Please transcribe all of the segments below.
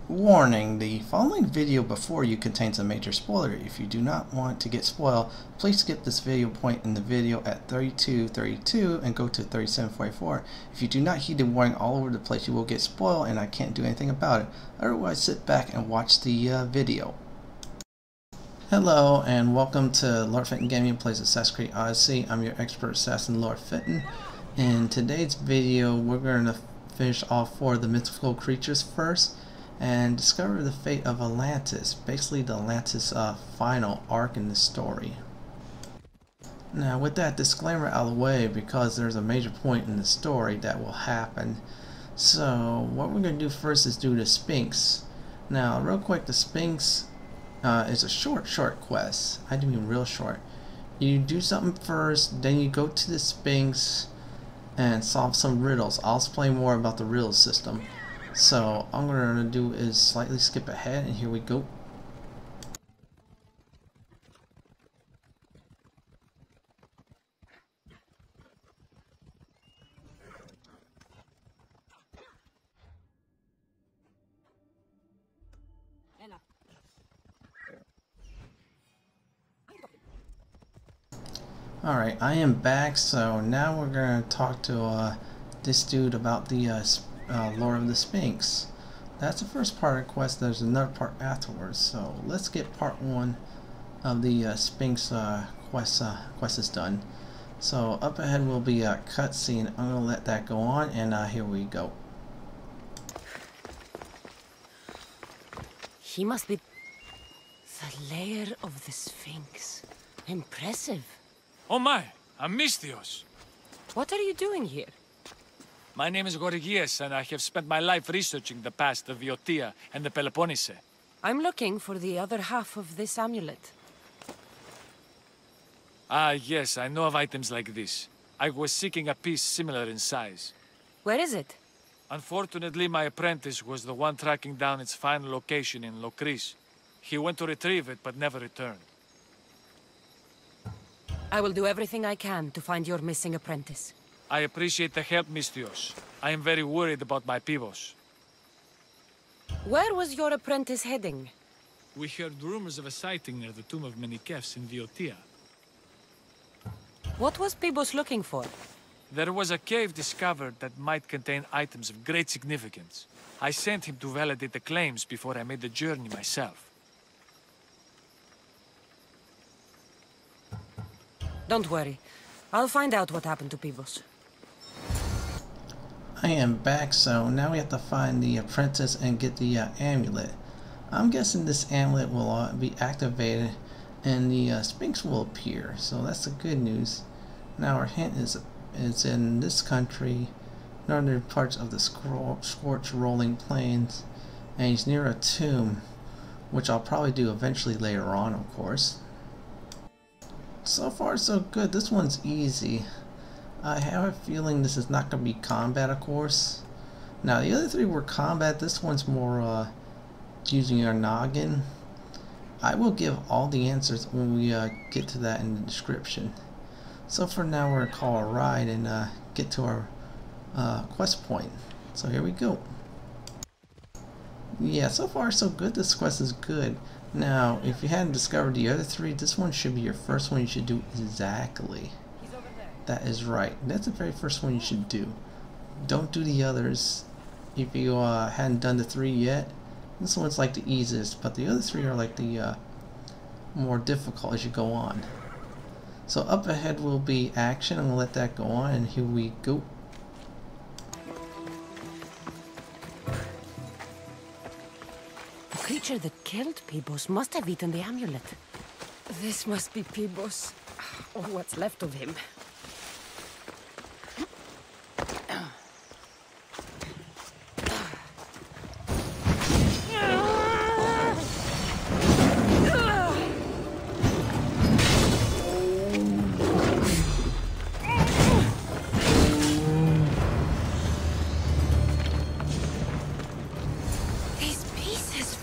Warning, the following video before you contains a major spoiler. If you do not want to get spoiled, please skip this video point in the video at 32:32 and go to 37:44. If you do not heed the warning all over the place, you will get spoiled and I can't do anything about it. Otherwise, sit back and watch the video. Hello and welcome to Lord Fenton Gaming plays Assassin's Creed Odyssey. I'm your expert assassin, Lord Fenton. In today's video, we're going to finish off 4 of the mythical creatures first and discover the fate of Atlantis, basically the Atlantis final arc in the story. Now with that disclaimer out of the way, because there's a major point in the story that will happen, so what we're going to do first is do the Sphinx. Now real quick, the Sphinx is a short quest. I do mean real short. You do something first, then you go to the Sphinx and solve some riddles. I'll explain more about the riddle system. So all I'm going to do is slightly skip ahead, and here we go. Alright, I am back, so now we're going to talk to this dude about the lore of the Sphinx. That's the first part of the quest. There's another part afterwards, so let's get part 1 of the Sphinx quest is done. So up ahead will be a cutscene. I'm going to let that go on, and here we go. He must be the lair of the Sphinx. Impressive. Oh my, Amistios! What are you doing here? My name is Gorgias, and I have spent my life researching the past of Viotia and the Peloponnese. I'm looking for the other half of this amulet. Ah, yes, I know of items like this. I was seeking a piece similar in size. Where is it? Unfortunately, my apprentice was the one tracking down its final location in Locris. He went to retrieve it, but never returned. I will do everything I can to find your missing apprentice. I appreciate the help, Mistios. I am very worried about my pivos. Where was your apprentice heading? We heard rumors of a sighting near the tomb of Menikefs in Viotia. What was Pibos looking for? There was a cave discovered that might contain items of great significance. I sent him to validate the claims before I made the journey myself. Don't worry. I'll find out what happened to Pibos. I am back, so now we have to find the apprentice and get the amulet. I'm guessing this amulet will be activated and the Sphinx will appear, so that's the good news. Now our hint is in this country, northern parts of the scorched rolling plains, and he's near a tomb, which I'll probably do eventually later on, of course. So far so good. This one's easy. I have a feeling this is not going to be combat, of course. Now the other 3 were combat. This one's more using your noggin. I will give all the answers when we get to that in the description. So for now we're going to call a ride and get to our quest point. So here we go. Yeah, so far so good. This quest is good. Now, if you hadn't discovered the other 3, this one should be your first one you should do exactly. That is right. That's the very first one you should do. Don't do the others if you hadn't done the 3 yet. This one's like the easiest, but the other 3 are like the more difficult as you go on. So up ahead will be action. I'm going to let that go on, and here we go. The creature that killed Pibos must have eaten the amulet. This must be Pibos, or what's left of him.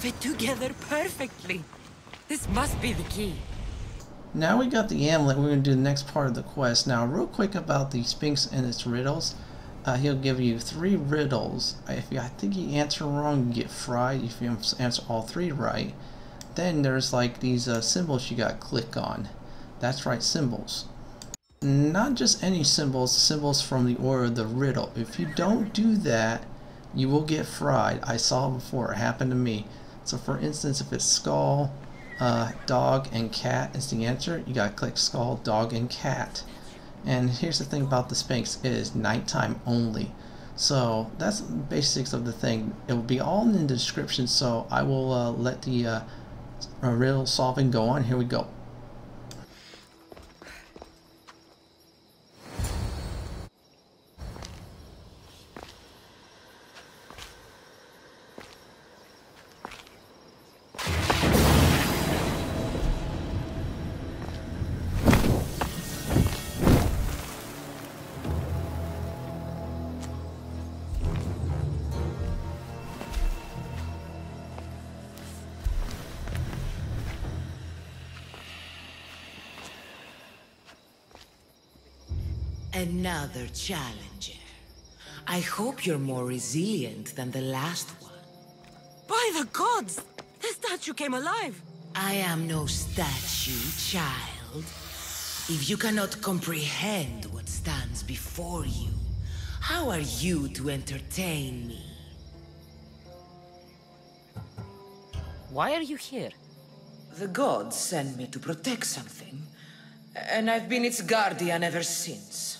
Fit together perfectly. This must be the key. Now we got the amulet, we're going to do the next part of the quest. Now real quick about the Sphinx and its riddles. he'll give you 3 riddles. I think you answer wrong, you get fried. If you answer all 3 right, then there's like these symbols you gotta click on. That's right, symbols. Not just any symbols, symbols from the order of the riddle. If you don't do that, you will get fried. I saw it before, it happened to me. So for instance, if it's skull, dog, and cat is the answer, you gotta click skull, dog, and cat. And here's the thing about the Sphinx, it is nighttime only. So that's the basics of the thing. It will be all in the description, so I will let the riddle solving go on. Here we go. Another challenger. I hope you're more resilient than the last one. By the gods! The statue came alive! I am no statue, child. If you cannot comprehend what stands before you, how are you to entertain me? Why are you here? The gods sent me to protect something, and I've been its guardian ever since.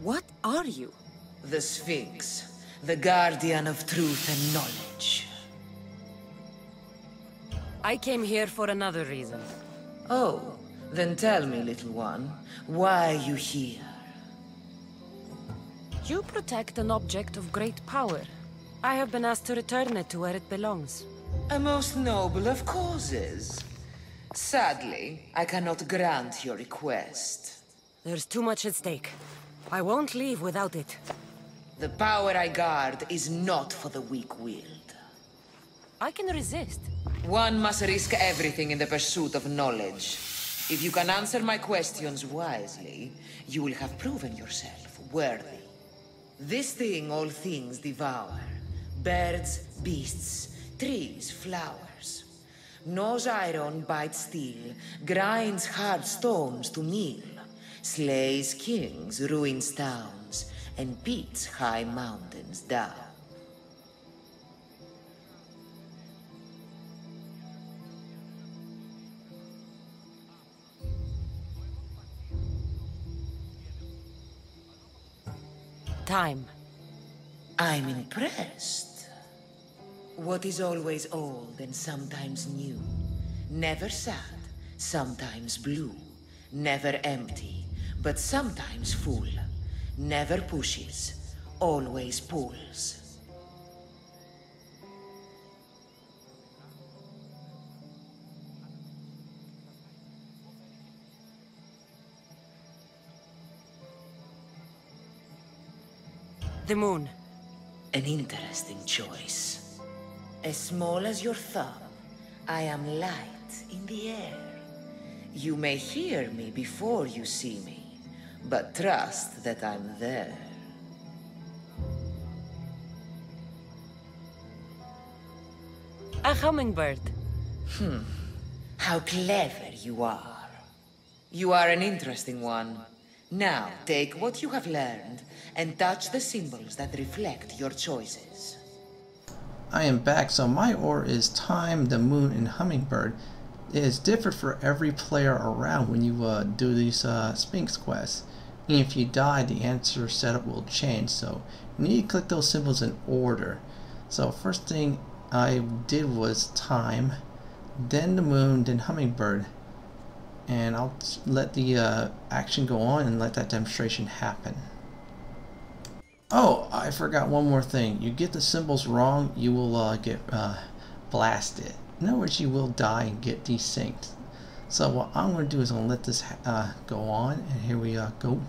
What are you? The Sphinx, the guardian of truth and knowledge. I came here for another reason. Oh, then tell me, little one, why are you here? You protect an object of great power. I have been asked to return it to where it belongs. A most noble of causes. Sadly, I cannot grant your request. There's too much at stake. I won't leave without it. The power I guard is not for the weak-willed. I can resist. One must risk everything in the pursuit of knowledge. If you can answer my questions wisely, you will have proven yourself worthy. This thing all things devour. Birds, beasts, trees, flowers. Gnaws iron, bites steel, grinds hard stones to meal. Slays kings, ruins towns, and beats high mountains down. Time. I'm impressed. What is always old and sometimes new. Never sad, sometimes blue. Never empty, but sometimes full. Never pushes, always pulls. The moon. An interesting choice. As small as your thumb, I am light in the air. You may hear me before you see me, but trust that I'm there. A hummingbird. How clever you are. You are an interesting one. Now, take what you have learned and touch the symbols that reflect your choices. I am back. So my order is time, the moon, and hummingbird. It is different for every player around when you do these Sphinx quests. And if you die, the answer setup will change. So you need to click those symbols in order. So first thing I did was time, then the moon, then hummingbird. And I'll let the action go on and let that demonstration happen. Oh, I forgot one more thing. You get the symbols wrong, you will get blasted. In other words, you will die and get desynced. So what I'm going to do is I'm going to let this go on, and here we go.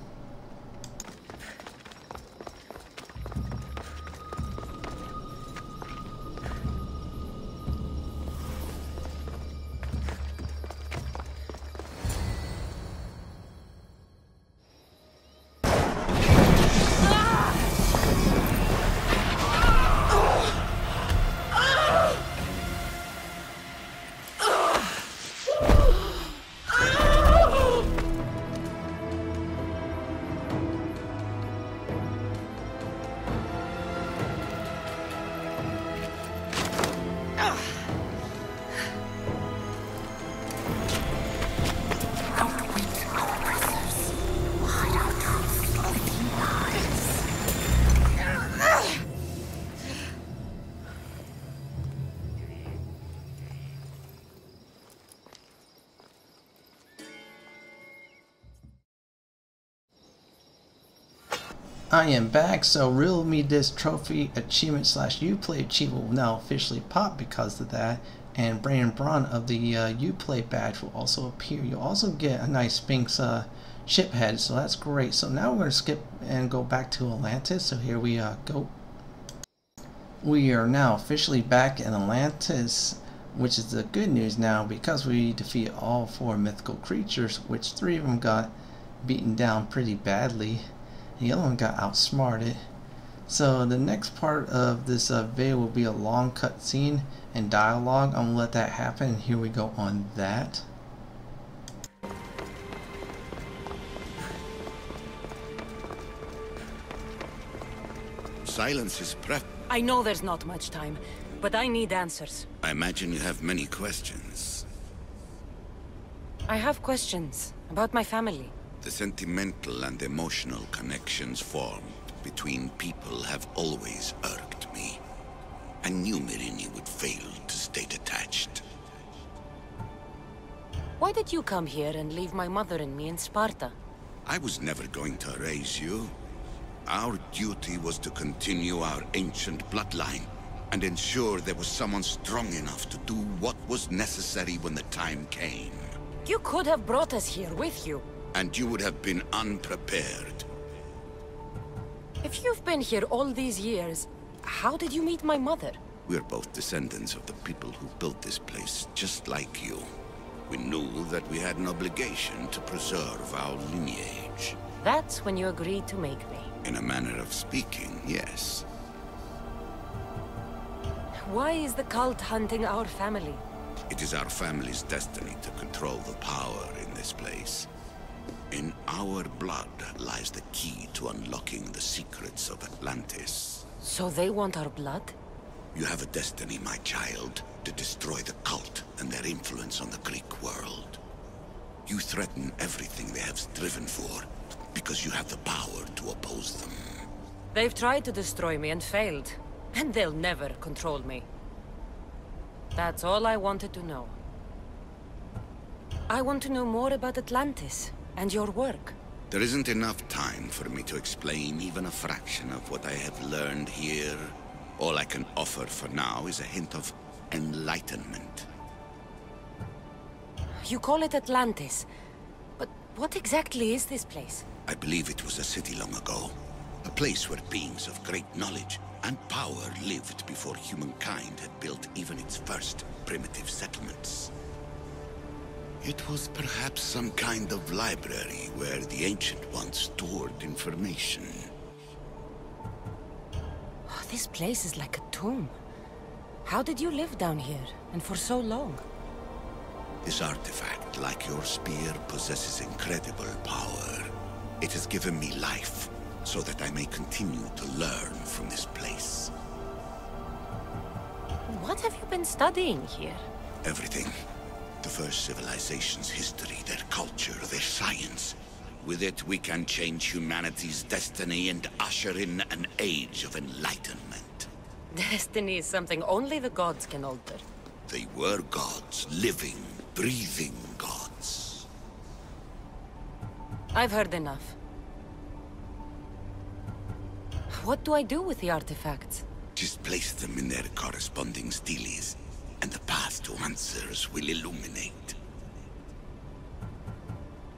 I am back. So Riddle Me this trophy achievement slash Uplay achievement will now officially pop because of that, and Brain Brawn of the Uplay badge will also appear. You'll also get a nice Sphinx ship head, so that's great. So now we're going to skip and go back to Atlantis. So here we go. We are now officially back in Atlantis, which is the good news now because we defeated all 4 mythical creatures, which 3 of them got beaten down pretty badly. The other one got outsmarted. So the next part of this video will be a long cutscene and dialogue. I'm going to let that happen. Here we go on that. Silence is I know there's not much time, but I need answers. I imagine you have many questions. I have questions about my family. The sentimental and emotional connections formed between people have always irked me. I knew Myrrine would fail to stay detached. Why did you come here and leave my mother and me in Sparta? I was never going to raise you. Our duty was to continue our ancient bloodline and ensure there was someone strong enough to do what was necessary when the time came. You could have brought us here with you. And you would have been unprepared. If you've been here all these years, how did you meet my mother? We're both descendants of the people who built this place, just like you. We knew that we had an obligation to preserve our lineage. That's when you agreed to make me. In a manner of speaking, yes. Why is the cult hunting our family? It is our family's destiny to control the power in this place. In our blood lies the key to unlocking the secrets of Atlantis. So they want our blood? You have a destiny, my child, to destroy the cult and their influence on the Greek world. You threaten everything they have striven for, because you have the power to oppose them. They've tried to destroy me and failed, and they'll never control me. That's all I wanted to know. I want to know more about Atlantis. And your work. There isn't enough time for me to explain even a fraction of what I have learned here. All I can offer for now is a hint of enlightenment. You call it Atlantis, but what exactly is this place? I believe it was a city long ago. A place where beings of great knowledge and power lived before humankind had built even its first primitive settlements. It was perhaps some kind of library where the Ancient Ones stored information. Oh, this place is like a tomb. How did you live down here, and for so long? This artifact, like your spear, possesses incredible power. It has given me life, so that I may continue to learn from this place. What have you been studying here? Everything. The first civilization's history, their culture, their science. With it, we can change humanity's destiny and usher in an age of enlightenment. Destiny is something only the gods can alter. They were gods, living, breathing gods. I've heard enough. What do I do with the artifacts? Just place them in their corresponding steles, and the path to answers will illuminate.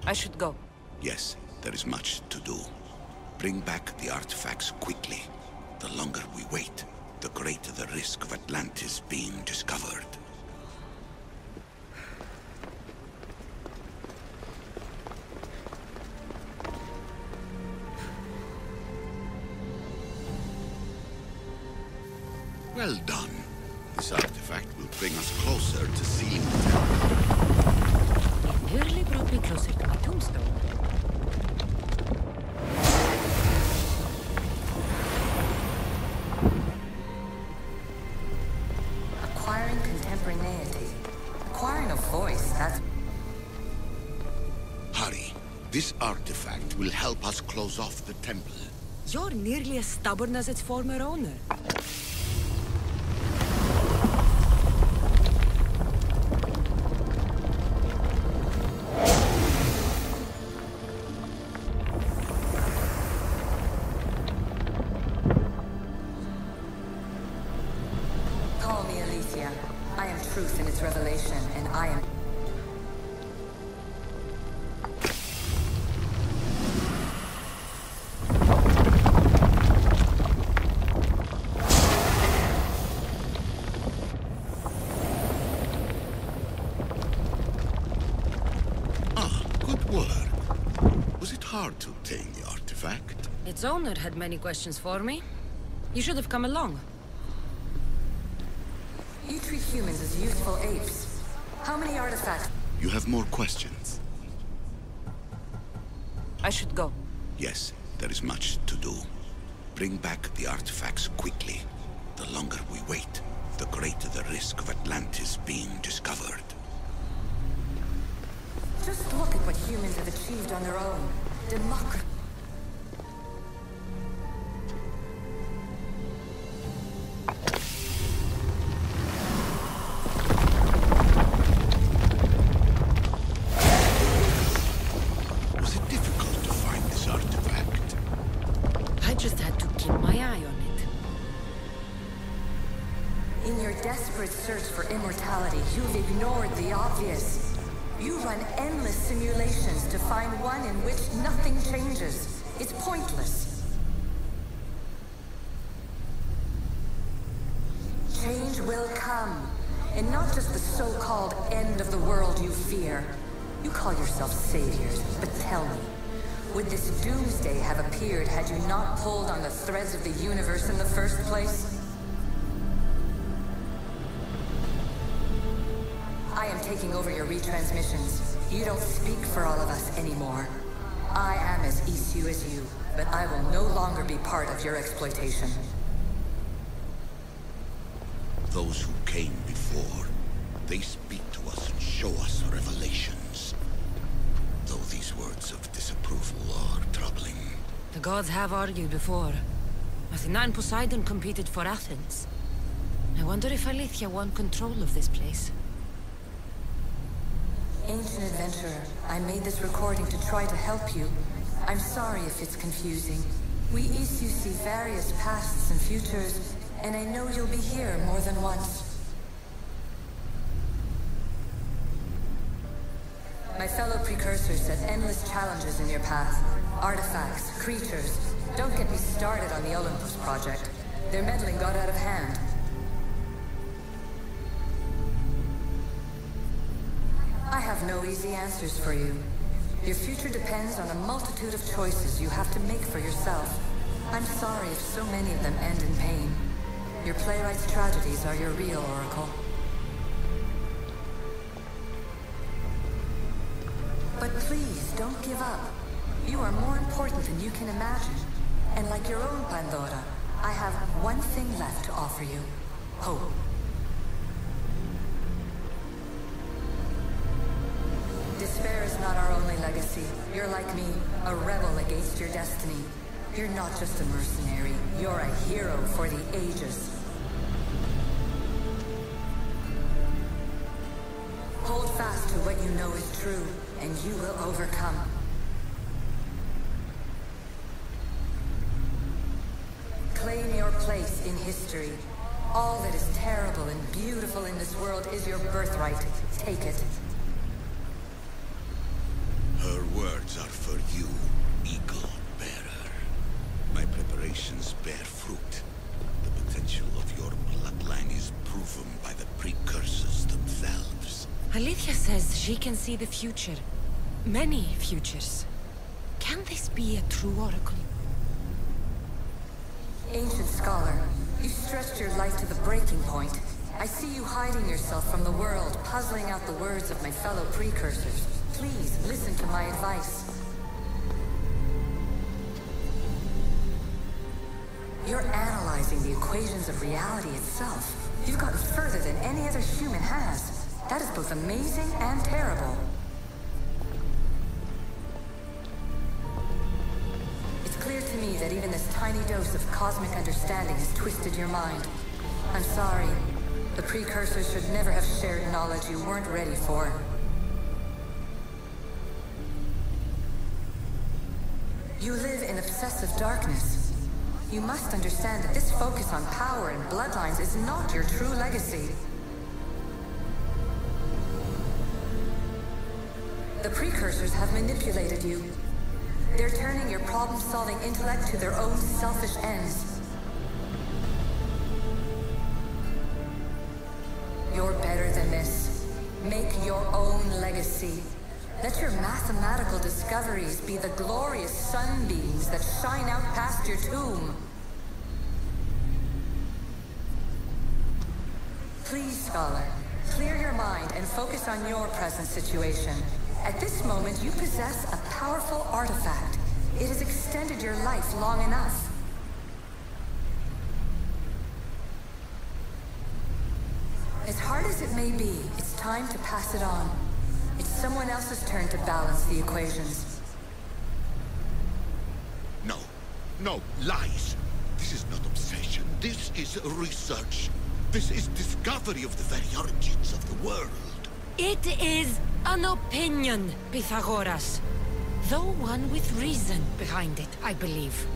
I should go. Yes, there is much to do. Bring back the artifacts quickly. The longer we wait, the greater the risk of Atlantis being discovered. Well done. This artifact will bring us closer to seeing the temple. It nearly brought me closer to my tombstone. Acquiring contemporaneity. Acquiring a voice, that's... Hurry. This artifact will help us close off the temple. You're nearly as stubborn as its former owner. hard to obtain the artifact. Its owner had many questions for me. You should have come along. You treat humans as useful apes. How many artifacts? You have more questions? I should go. Yes, there is much to do. Bring back the artifacts quickly. The longer we wait, the greater the risk of Atlantis being discovered. Just look at what humans have achieved on their own. Democracy. Was it difficult to find this artifact? I just had to keep my eye on it. In your desperate search for immortality, you've ignored the obvious. You run endless simulations to find one in which nothing changes. It's pointless. Change will come, and not just the so-called end of the world you fear. You call yourself saviors, but tell me, would this doomsday have appeared had you not pulled on the threads of the universe in the first place? I am taking over your retransmissions. You don't speak for all of us anymore. I am as Isu as you, but I will no longer be part of your exploitation. Those who came before, they speak to us and show us revelations. Though these words of disapproval are troubling. The gods have argued before. Athena and Poseidon competed for Athens. I wonder if Alethea won control of this place. Ancient adventurer, I made this recording to try to help you. I'm sorry if it's confusing. We Isu see various pasts and futures, and I know you'll be here more than once. My fellow precursors set endless challenges in your path. Artifacts, creatures. Don't get me started on the Olympus project. Their meddling got out of hand. I have no easy answers for you. Your future depends on a multitude of choices you have to make for yourself. I'm sorry if so many of them end in pain. Your playwright's tragedies are your real oracle. But please, don't give up. You are more important than you can imagine. And like your own Pandora, I have one thing left to offer you. Hope. Despair is not our only legacy. You're like me, a rebel against your destiny. You're not just a mercenary, you're a hero for the ages. Hold fast to what you know is true, and you will overcome. Claim your place in history. All that is terrible and beautiful in this world is your birthright. Take it. Her words are for you, Eagle Bearer. My preparations bear fruit. The potential of your bloodline is proven by the precursors themselves. Alethea says she can see the future. Many futures. Can this be a true oracle? Ancient scholar, you stretched your life to the breaking point. I see you hiding yourself from the world, puzzling out the words of my fellow precursors. Please, listen to my advice. You're analyzing the equations of reality itself. You've gotten further than any other human has. That is both amazing and terrible. It's clear to me that even this tiny dose of cosmic understanding has twisted your mind. I'm sorry. The precursors should never have shared knowledge you weren't ready for. You live in obsessive darkness. You must understand that this focus on power and bloodlines is not your true legacy. The precursors have manipulated you. They're turning your problem-solving intellect to their own selfish ends. You're better than this. Make your own legacy. Let your mathematical discoveries be the glorious sunbeams that shine out past your tomb. Please, Scholar, clear your mind and focus on your present situation. At this moment, you possess a powerful artifact. It has extended your life long enough. As hard as it may be, it's time to pass it on. It's someone else's turn to balance the equations. No. No, lies. This is not obsession. This is research. This is discovery of the very origins of the world. It is an opinion, Pythagoras. Though one with reason behind it, I believe.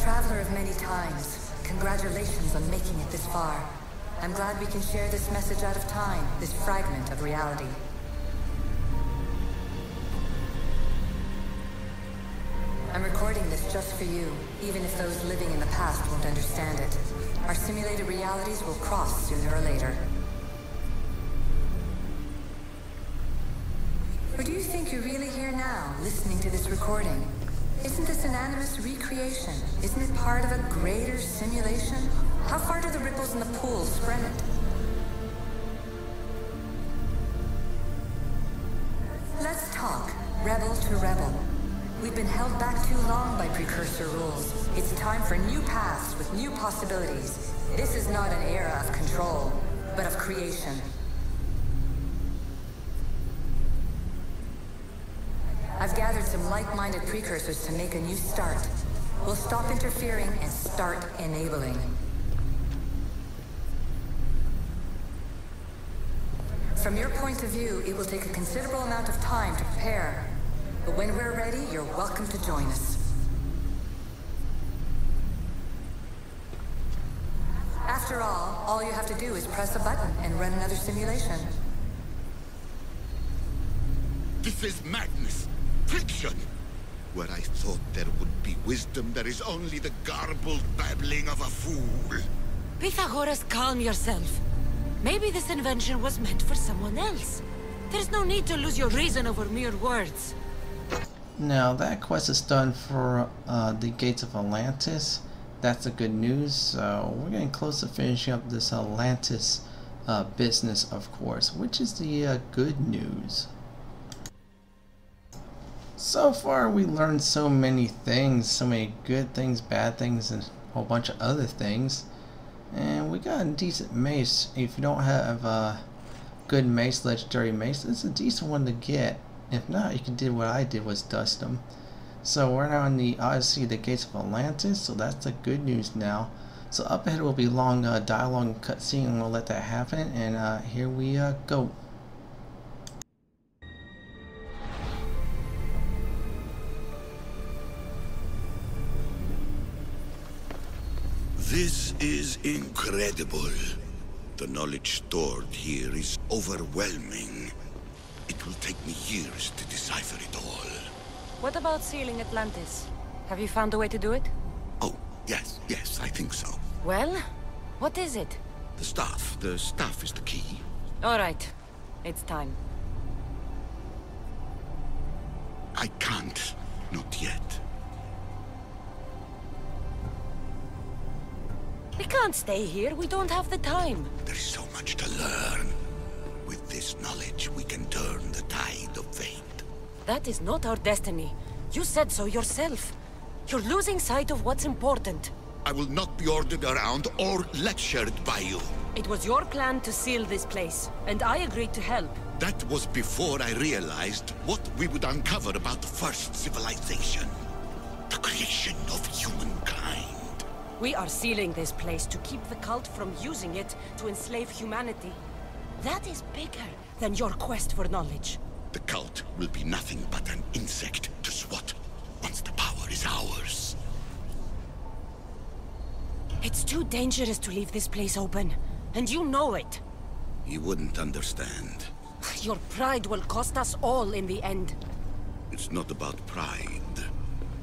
Traveler of many times, congratulations on making it this far. I'm glad we can share this message out of time, this fragment of reality. I'm recording this just for you, even if those living in the past won't understand it. Our simulated realities will cross sooner or later. Or do you think you're really here now, listening to this recording? Isn't this an animus recreation? Isn't it part of a greater simulation? How far do the ripples in the pool spread? Let's talk, rebel to rebel. We've been held back too long by precursor rules. It's time for new paths with new possibilities. This is not an era of control, but of creation. I've gathered some like-minded precursors to make a new start. We'll stop interfering and start enabling. From your point of view, it will take a considerable amount of time to prepare. But when we're ready, you're welcome to join us. After all you have to do is press a button and run another simulation. This is madness. Fiction. Where I thought there would be wisdom, there is only the garbled babbling of a fool. Pythagoras, calm yourself. Maybe this invention was meant for someone else. There's no need to lose your reason over mere words. Now that quest is done for the Gates of Atlantis. That's the good news. So we're getting close to finishing up this Atlantis business, of course, which is the good news. So far we learned so many things, so many good things, bad things, and a whole bunch of other things. And we got a decent mace. If you don't have a good mace, legendary mace, it's a decent one to get. If not, you can do what I did, was dust them. So we're now in the Odyssey, the Gates of Atlantis, so that's the good news now. So up ahead will be long dialogue and cutscene, and we'll let that happen, and here we go. This is incredible. The knowledge stored here is overwhelming. It will take me years to decipher it all. What about sealing Atlantis? Have you found a way to do it? Oh, yes, I think so. Well, what is it? The staff is the key. All right, it's time. I can't, not yet. We can't stay here, we don't have the time. There is so much to learn. With this knowledge, we can turn the tide of fate. That is not our destiny. You said so yourself. You're losing sight of what's important. I will not be ordered around or lectured by you. It was your plan to seal this place, and I agreed to help. That was before I realized what we would uncover about the first civilization. The creation of humankind. We are sealing this place to keep the cult from using it to enslave humanity. That is bigger than your quest for knowledge. The cult will be nothing but an insect to swat once the power is ours. It's too dangerous to leave this place open, and you know it. You wouldn't understand. Your pride will cost us all in the end. It's not about pride.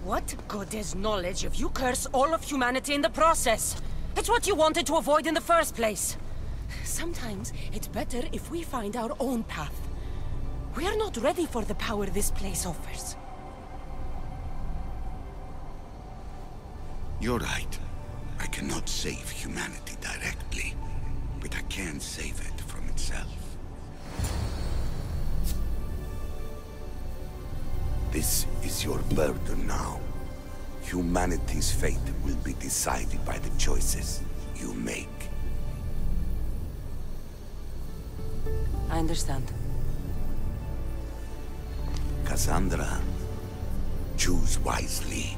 What good is knowledge if you curse all of humanity in the process? It's what you wanted to avoid in the first place. Sometimes it's better if we find our own path. We are not ready for the power this place offers. You're right. I cannot save humanity directly, but I can save it from itself. This is your burden now. Humanity's fate will be decided by the choices you make. I understand. Cassandra, choose wisely.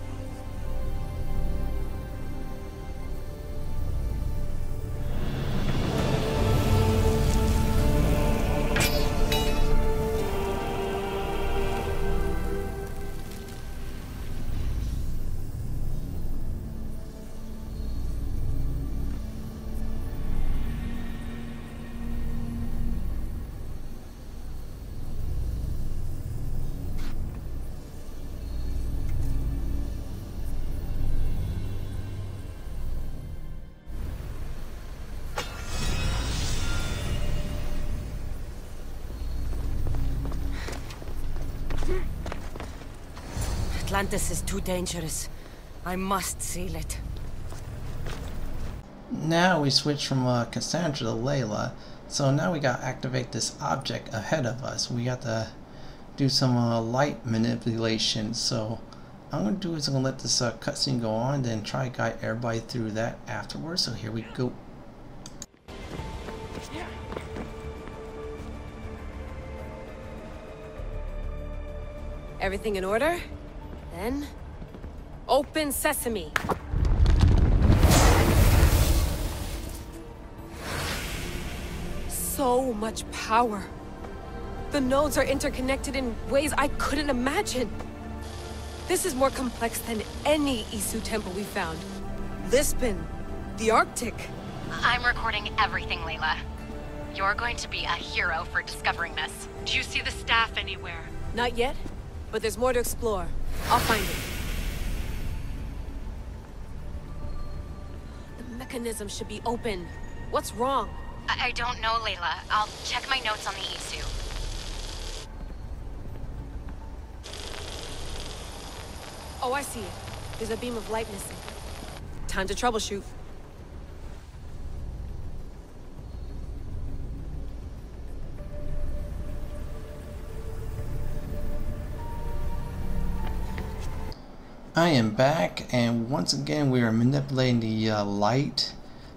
Atlantis is too dangerous. I must seal it. Now we switch from Cassandra to Layla, so now we gotta activate this object ahead of us. We got to do some light manipulation, so I'm gonna do is I'm gonna let this cutscene go on, then try to guide everybody through that afterwards. So here we go. Everything in order? Then, open sesame. So much power. The nodes are interconnected in ways I couldn't imagine. This is more complex than any Isu temple we found. Lisbon, the Arctic. I'm recording everything, Layla. You're going to be a hero for discovering this. Do you see the staff anywhere? Not yet, but there's more to explore. I'll find it. The mechanism should be open. What's wrong? I don't know, Layla. I'll check my notes on the Isu. Oh, I see it. There's a beam of light missing. Time to troubleshoot. I am back, and once again we are manipulating the light.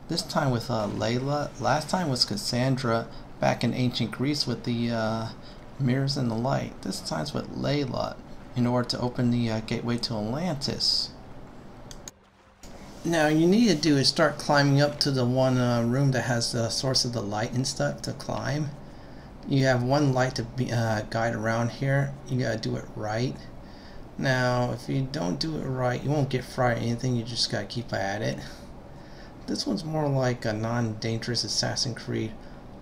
This time with Layla. Last time was Cassandra back in ancient Greece with the mirrors and the light. This time's with Layla in order to open the gateway to Atlantis. Now you need to do is start climbing up to the one room that has the source of the light and stuff to climb. You have one light to be, guide around here. You gotta do it right. Now if you don't do it right, you won't get fried or anything. You just gotta keep at it. This one's more like a non-dangerous Assassin's Creed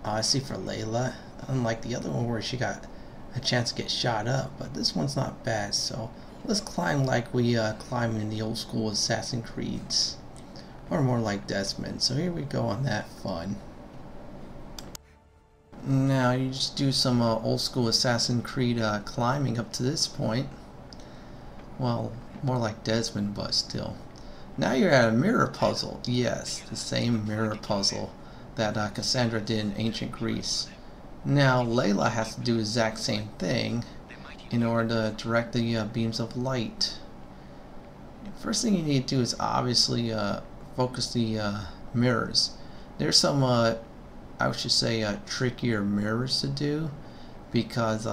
Odyssey for Layla, unlike the other one where she got a chance to get shot up. But this one's not bad, so let's climb like we climb in the old school Assassin's Creeds, or more like Desmond. So here we go on that fun. Now you just do some old school Assassin's Creed climbing up to this point. Well, more like Desmond, but still. Now you're at a mirror puzzle. Yes, the same mirror puzzle that Cassandra did in ancient Greece. Now Layla has to do the exact same thing in order to direct the beams of light. First thing you need to do is obviously focus the mirrors. There's some, I should say, trickier mirrors to do, because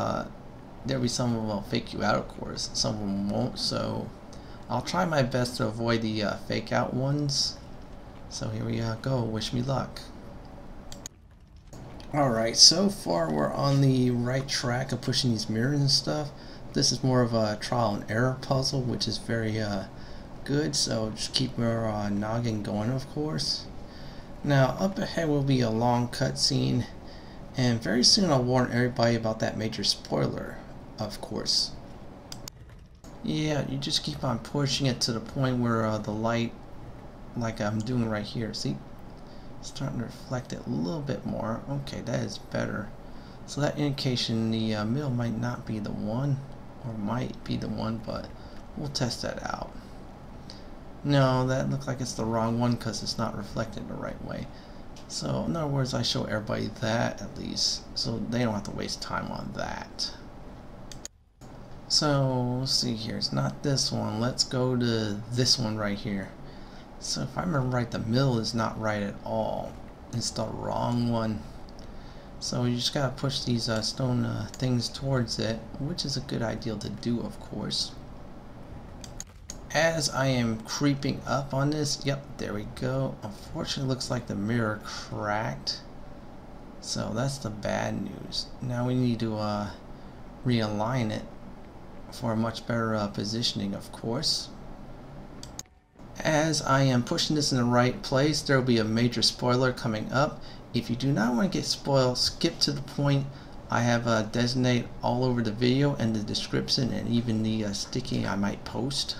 there'll be some of them will fake you out, of course. Some of them won't, so I'll try my best to avoid the fake out ones. So here we go. Wish me luck. Alright, so far we're on the right track of pushing these mirrors and stuff. This is more of a trial and error puzzle, which is very good, so just keep your noggin going, of course. Now up ahead will be a long cutscene, and very soon I'll warn everybody about that major spoiler, of course. Yeah, you just keep on pushing it to the point where the light, like I'm doing right here, see? Starting to reflect it a little bit more. Okay, that is better. So that indication the middle might not be the one, or might be the one, but we'll test that out. No, that looks like it's the wrong one because it's not reflected the right way. So in other words, I show everybody that at least, so they don't have to waste time on that. So let's see here, it's not this one. Let's go to this one right here. So if I remember right, the middle is not right at all. It's the wrong one. So you just gotta push these stone things towards it, which is a good idea to do, of course. As I am creeping up on this, yep, there we go. Unfortunately, it looks like the mirror cracked. So that's the bad news. Now we need to realign it for a much better positioning, of course. As I am pushing this in the right place, there will be a major spoiler coming up. If you do not want to get spoiled, skip to the point. I have designated all over the video and the description and even the sticky I might post.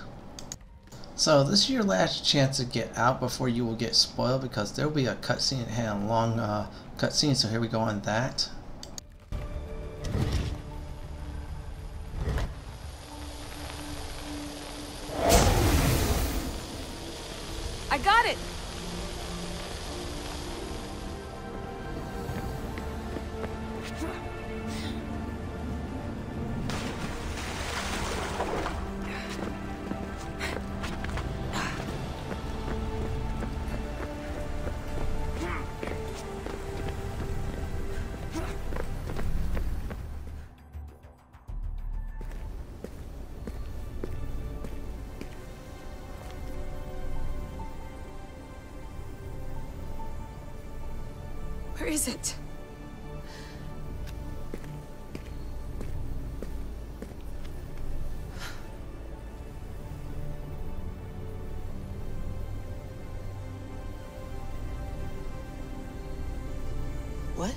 So this is your last chance to get out before you will get spoiled, because there will be a cutscene. It had a long cutscene, so here we go on that. I got it! Where is it? What?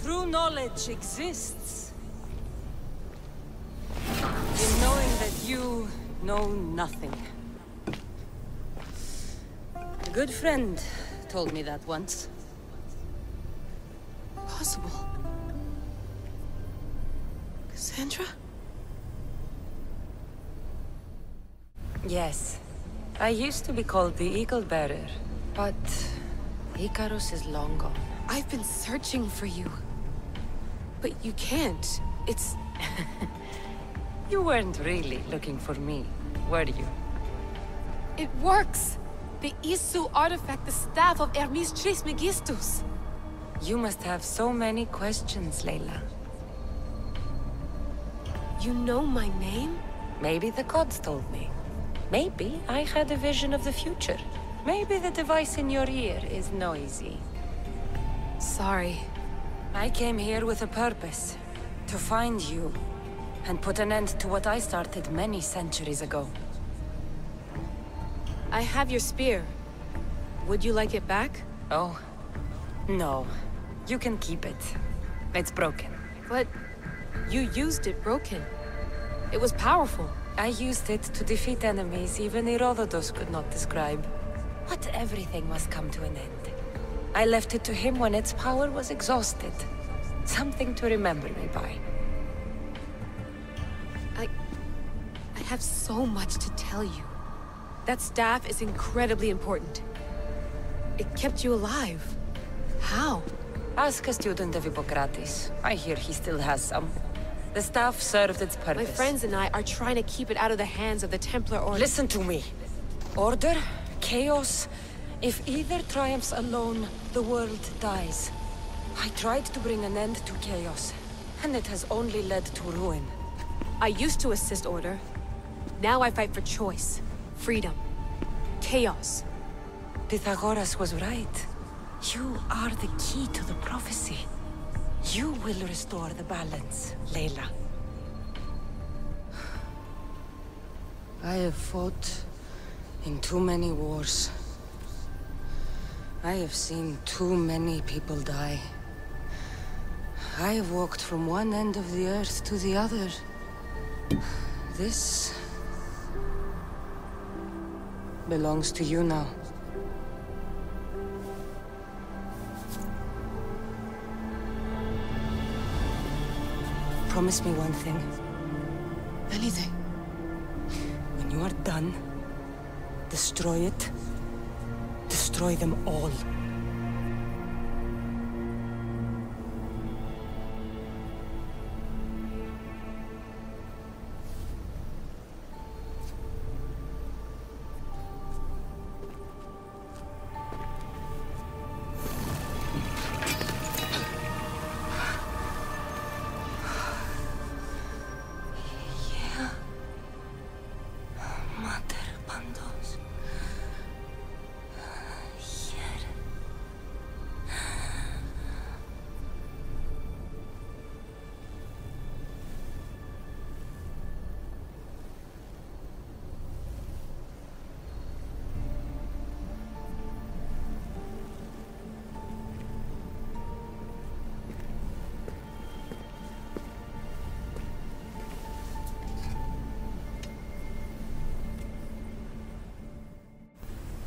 True knowledge exists in knowing that you know nothing. A good friend told me that once. Possible. Cassandra? Yes. I used to be called the Eagle Bearer, but Icarus is long gone. I've been searching for you. But you can't. It's... You weren't really looking for me, were you? It works! The Isu artifact, the staff of Hermes Trismegistus. You must have so many questions, Layla. You know my name? Maybe the gods told me. Maybe I had a vision of the future. Maybe the device in your ear is noisy. Sorry. I came here with a purpose. To find you. And put an end to what I started many centuries ago. I have your spear. Would you like it back? Oh, no. You can keep it. It's broken. But you used it broken. It was powerful. I used it to defeat enemies even Herodotus could not describe. But everything must come to an end. I left it to him when its power was exhausted. Something to remember me by. I have so much to tell you. That staff is incredibly important. It kept you alive. How? Ask a student of Hippocrates. I hear he still has some. The staff served its purpose. My friends and I are trying to keep it out of the hands of the Templar Order. Listen to me. Order, chaos. If either triumphs alone, the world dies. I tried to bring an end to chaos, and it has only led to ruin. I used to assist Order. Now I fight for choice, freedom, chaos. Pythagoras was right. You are the key to the prophecy. You will restore the balance, Layla. I have fought in too many wars. I have seen too many people die. I have walked from one end of the earth to the other. This belongs to you now. Promise me one thing. Anything. When you are done, destroy it. Destroy them all.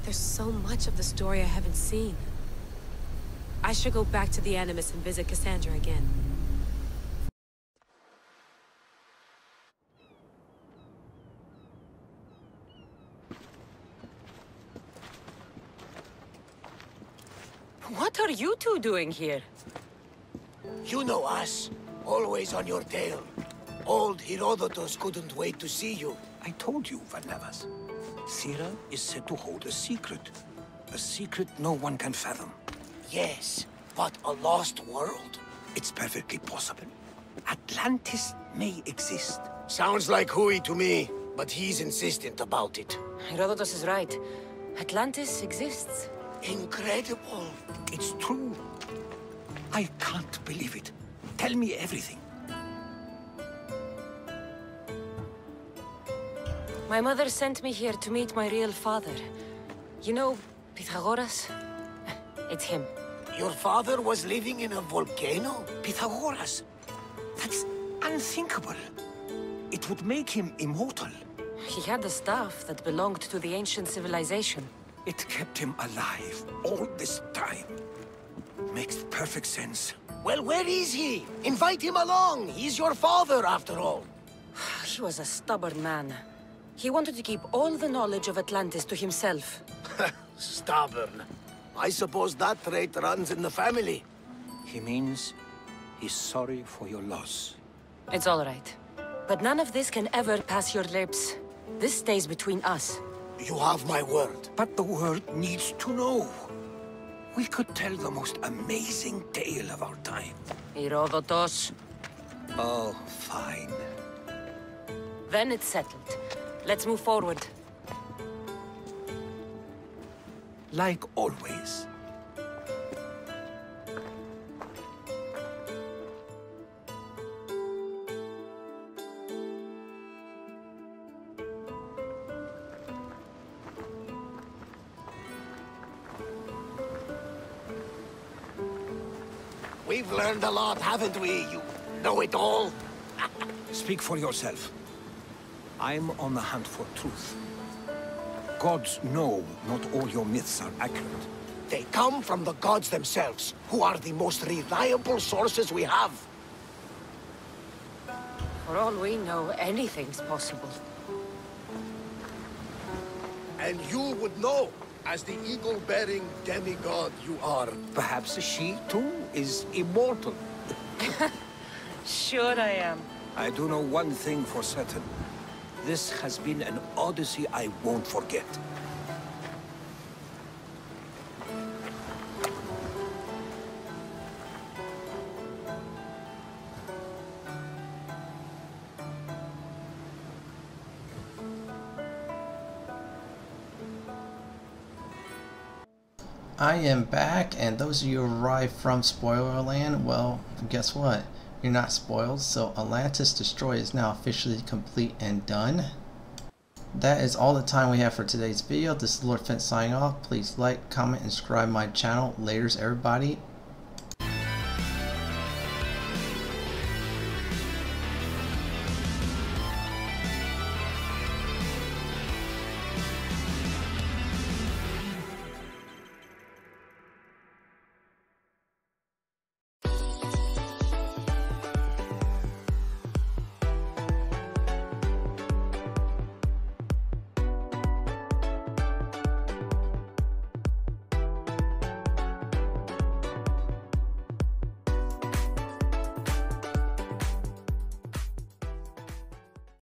There's so much of the story I haven't seen. I should go back to the Animus and visit Cassandra again. What are you two doing here? You know us. Always on your tail. Old Herodotus couldn't wait to see you. I told you, Varnavas. Sira is said to hold a secret. A secret no one can fathom. Yes, but a lost world? It's perfectly possible. Atlantis may exist. Sounds like Hui to me, but he's insistent about it. Herodotus is right. Atlantis exists. Incredible. It's true. I can't believe it. Tell me everything. My mother sent me here to meet my real father. You know, Pythagoras? It's him. Your father was living in a volcano? Pythagoras? That's unthinkable. It would make him immortal. He had the staff that belonged to the ancient civilization. It kept him alive all this time. Makes perfect sense. Well, where is he? Invite him along. He's your father, after all. He was a stubborn man. He wanted to keep all the knowledge of Atlantis to himself. Stubborn. I suppose that trait runs in the family. He means he's sorry for your loss. It's all right. But none of this can ever pass your lips. This stays between us. You have my word. But the world needs to know. We could tell the most amazing tale of our time. Herodotus. Oh, fine. Then it's settled. Let's move forward. Like always. We've learned a lot, haven't we? You know it all. Speak for yourself. I'm on the hunt for truth. Gods know not all your myths are accurate. They come from the gods themselves, who are the most reliable sources we have. For all we know, anything's possible. And you would know, as the eagle-bearing demigod you are. Perhaps she, too, is immortal. Sure I am. I do know one thing for certain. This has been an odyssey I won't forget. I am back, and those of you who arrived from Spoilerland, well, guess what? You're not spoiled, so Atlantis Destroy is now officially complete and done. That is all the time we have for today's video. This is Lord Fenton signing off. Please like, comment, and subscribe my channel. Laters, everybody.